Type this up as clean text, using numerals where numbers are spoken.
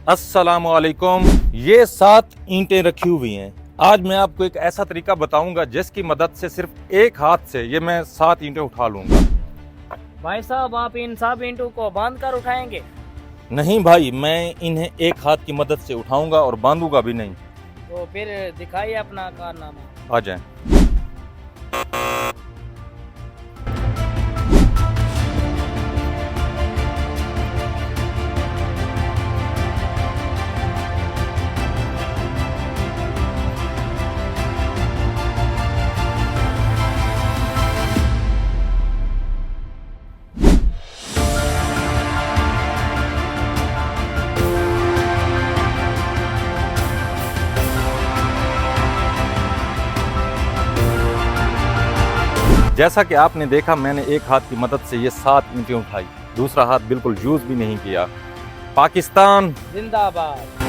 अस्सलामुअलैकुम। ये 7 ईंटें रखी हुई हैं। आज मैं आपको एक ऐसा तरीका बताऊंगा जिसकी मदद से सिर्फ एक हाथ से ये मैं 7 ईंटें उठा लूंगा। भाई साहब, आप इन सब ईंटों को बांध कर उठाएंगे? नहीं भाई, मैं इन्हें एक हाथ की मदद से उठाऊंगा और बांधूंगा भी नहीं। तो फिर दिखाइए अपना कारनामा। आ जाएं। जैसा कि आपने देखा, मैंने एक हाथ की मदद से ये 7 ईंटें उठाई, दूसरा हाथ बिल्कुल यूज भी नहीं किया। पाकिस्तान जिंदाबाद।